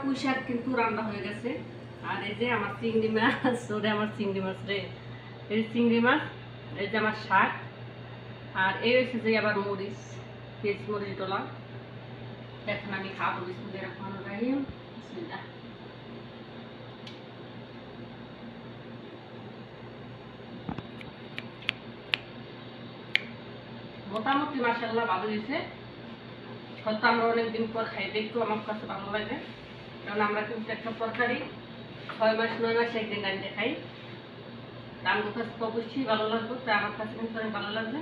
পুঁই শাক কিন্তু রান্না হয়ে গেছে। আর এই যে আমার চিংড়ি মাছ, ওরে আমার চিংড়ি মাছ রে, এই চিংড়ি মাছ, এই যে আমার শাক, আর এই হচ্ছে যে আবার মরিচ, পেঁয়াজ মরিচ ডলা। এখন আমি খাবো। বিসমিল্লাহির রহমানির রহিম। বিসমিল্লাহ। মোটামুটি মাশাআল্লাহ ভালো হয়েছে। হয়তো আমরা অনেকদিন পর খাই, দেখতেও আমার কাছে ভালো লাগে। কারণ আমরা কিন্তু একটা তরকারি 6 মাস 9 মাস একদিন রাঁধতে খাই। আমার কাছে তো অবশ্যই ভালো লাগবে, তো আমার কাছে কিন্তু অনেক ভালো লাগবে।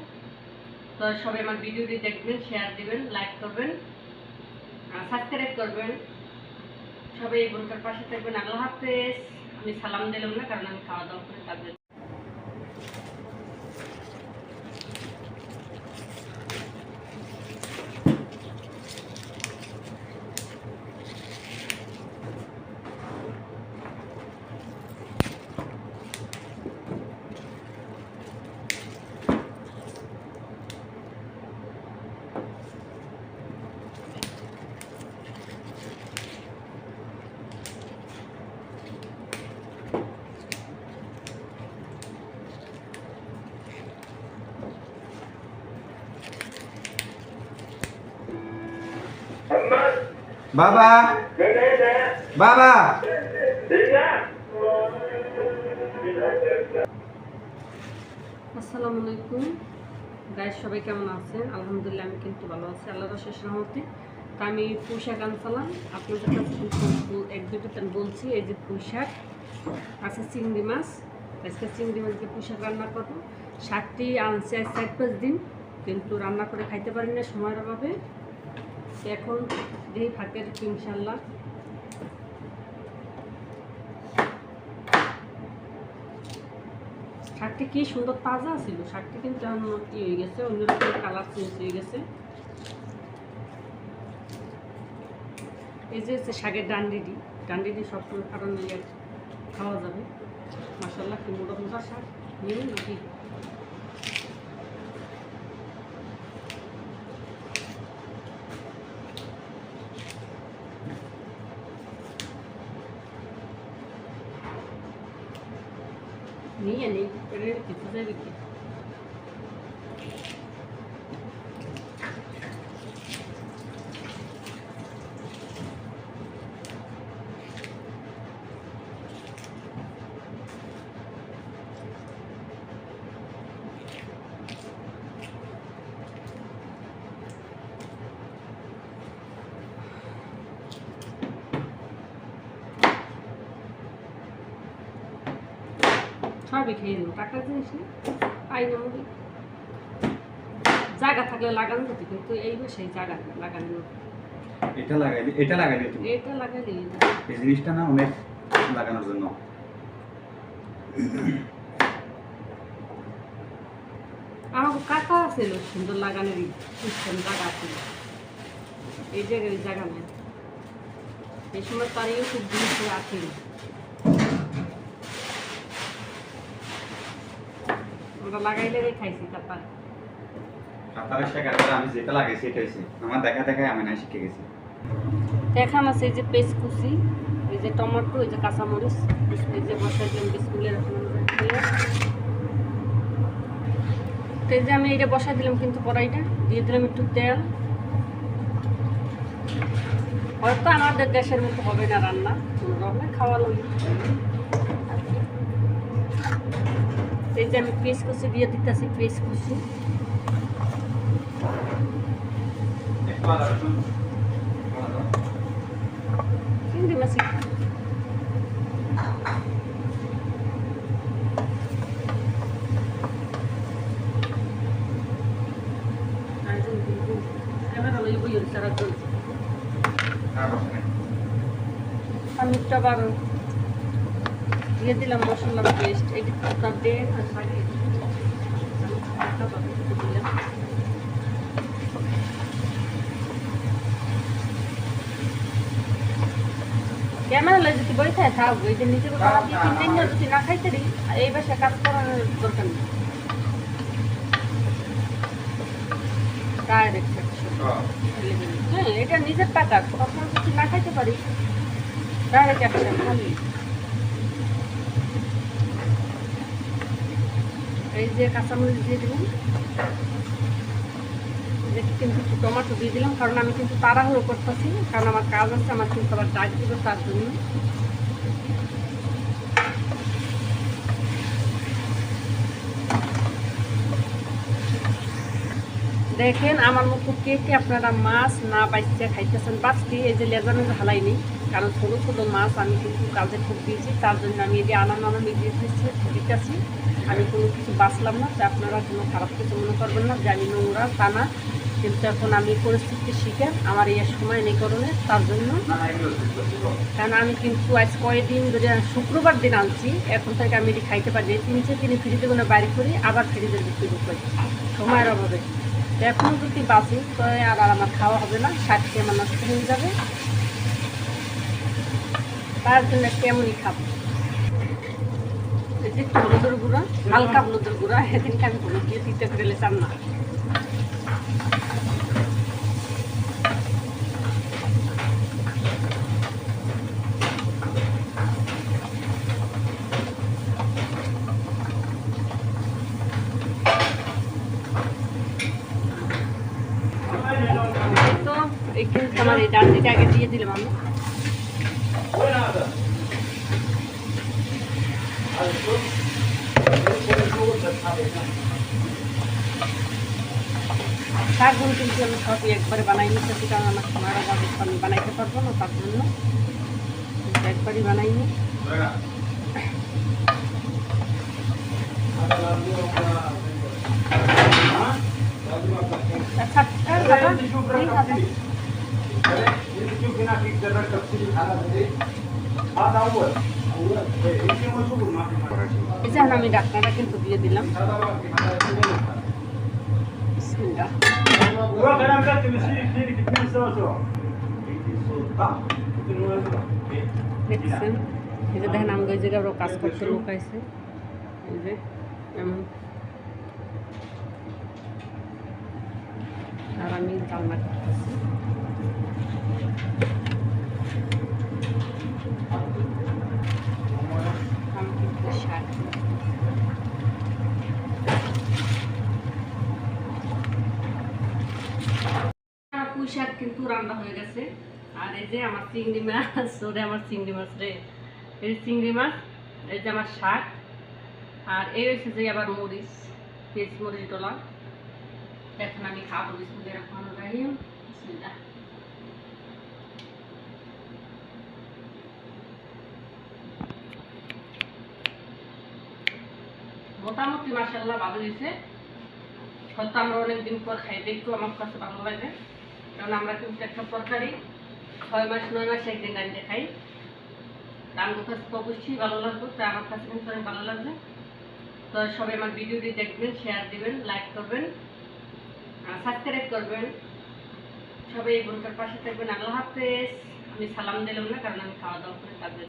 তো সবাই আমার ভিডিওটি দেখবেন, শেয়ার দিবেন, লাইক করবেন, সাবস্ক্রাইব করবেন। সবাই এই বোনটার পাশে থাকবেন। আল্লাহ হাফেজ। আমি সালাম দিলাম না, কারণ আমি খাওয়া দাওয়া করে তাদের। বাবা বাবা আসসালামু আলাইকুম গাইস, সবাই কেমন আছেন? আলহামদুলিল্লাহ আমি কিন্তু ভালো আছি, আল্লাহর অশেষ রহমতে। তো আমি পুঁই শাক আনছিলাম আপনাদের কাছে, কিন্তু এক দুটো বলছি। এই যে পুঁই শাক আছে, চিংড়ি মাছ। আজকে চিংড়ি মাছ দিয়ে পুঁই শাক রান্না করবো। শাকটি আনছে 4-5 দিন, কিন্তু রান্না করে খাইতে পারি না সময়ের অভাবে। এখন যেই ফাঁকের ইনশাল্লাহ শাকটি কি সুন্দর তাজা ছিল। শাকটি কিন্তু এখন কি হয়ে গেছে, অন্যরকম কালার চেঞ্জ হয়ে গেছে। এই যে শাকের ডান্ডিটি সবসময় কারণে খাওয়া যাবে। মাশাআল্লাহ কি মোটা মোটা শাক নিয়ে নাকি। নিয়ে নেই দিতে যাবে কি। সবই খেয়ে দেবো, টাকার জিনিস না, পাই না মুড়ি। জায়গা থাকলে লাগানো যেত, কিন্তু এই সেই জায়গা লাগানো। এটা লাগাইলে তুমি এটা লাগাইলে এই জিনিসটা না অনেক লাগানোর জন্য। আমার কাকা ছিল সুন্দর লাগানোর সিস্টেম, জায়গা ছিল। এই জায়গায় জায়গা নেই, এই সময় তার ইউটিউব জিনিস আছে। আমরা লাগাইলে খাইছি কাতারের শেখার আমি যেটা লাগাইছি এটা হয়েছে আমার দেখা দেখায় আমি না শিখে গেছি। এখন আছে এই যে পেস্ট কুচি, এই যে টমেটো, এই যে কাঁচামরিচ, এই যে বসাই দিলাম বিসমিল্লাহির রহমানির রহিম। তো এই যে আমি এটা বসাই দিলাম, কিন্তু কড়াইটা দিয়ে দিলাম একটু তেল। হয়তো আমাদের দেশের মতো হবে না রান্না, কোনোরকম খাওয়া লই। এই যে আমি পেস্ট কুচি দিয়ে দিতেছি, পেস্ট কুচি। চিংড়ি মাছ আমি আবার দিয়ে দিলাম মশলার পেস্ট। এই দিয়ে দিলাম। ক্যামেরা লাগে যদি বই থাকে থাকবো, এই যে নিজের তিন যদি না খাইতে দিই, এই বাসায় কাজ করার দরকার নেই। ডাইরেক্ট হ্যাঁ, এটা নিজের টাকা, কখনো যদি না খাইতে পারি ডাইরেক্ট একসাথে খালি। এই যে কাঁচামরিচ দিয়ে দিলাম, কিন্তু একটু টমেটো দিয়ে দিলাম, কারণ আমি কিন্তু তাড়াহুড়ো করতেছি, কারণ আমার কাজ আছে, আমার কিন্তু আবার ডাক দিব, তার জন্য। দেখেন আমার মতো কে কে আপনারা মাছ না বাইচে খাইতেছেন। বাঁচতে এই যে লেজানো হালাইনি, কারণ ছোটো ছোটো মাছ আমি কিন্তু কাজে খুব বিজি, তার জন্য আমি এই যে আনানো দিতেছি। আমি কোনো কিছু বাঁচলাম না, তো আপনারা কোনো খারাপ কিছু মনে করবেন না যে আমি নোংরা, তা না। কিন্তু এখন আমি পরিস্থিতি শিখে আমার এই সময় নেই করণে, তার জন্য। কারণ আমি কিন্তু আজ কয়েকদিন ধরে শুক্রবার দিন আনছি, এখন থেকে আমি এটি খাইতে পারি। 3-4 দিন ফ্রিজে কোনো বাইরে করি, আবার ফ্রিজের বিক্রি করি সময়ের অভাবে। তো এখন যদি বাঁচি তো আর আমার খাওয়া হবে না, 60 আমার নষ্ট হয়ে যাবে, তার জন্য কেমনই খাবো। এই যে হলুদের গুঁড়া, হালকা হলুদের গুঁড়া, এদিনকে আমি হলুদ দিয়ে দিতে পেরেলে চান না। তো এই কিন্তু আমার এই ডান্ডিটা আগে দিয়ে দিলাম আমি। শাকগুলো কিন্তু আমি সবই একবারে বানাই নিতেছি, কারণ আমার সময়ের অভাবে আমি বানাইতে পারবো না, তার জন্য একবারই বানাই নি। আমি ডাক্তারটা কিন্তু দিয়ে দিলাম। দেখছেন, এই যে দেখেন আমাদের জায়গায় আরো কাজ করতে লোক আছে, এই যে এমন। আর আমি রান্না করতেছি। আমি কিন্তু শাক, পুঁই শাক কিন্তু রান্না হয়ে গেছে। আর এই যে আমার চিংড়ি মাছ, ওরে আমার চিংড়ি মাছ রে, এই যে চিংড়ি মাছ, এই যে আমার শাক, আর এই হচ্ছে যে আবার মরিচ, পেঁচ মরিচ ডলা। এখন আমি খাবো, বিসমিল্লাহির রহমানির রহিম, বিসমিল্লাহ। মোটামুটি মাশাআল্লাহ ভালো হয়েছে। হয়তো আমরা অনেকদিন পর খাই, দেখতেও আমার কাছে ভালো লাগে, কারণ আমরা কিন্তু একটা তরকারি 6 মাস 9 মাস একদিন রাঁধতে খাই। আমার কাছে তো অবশ্যই ভালো লাগবে, তো আমার কাছে কিন্তু অনেক ভালো লাগবে। তো সবাই আমার ভিডিওটি দেখবেন, শেয়ার দিবেন, লাইক করবেন, সাবস্ক্রাইব করবেন। সবাই এই বোনটার পাশে থাকবেন। আল্লাহ হাফেজ। আমি সালাম দিলাম না, কারণ আমি খাওয়া দাওয়া করে কাজ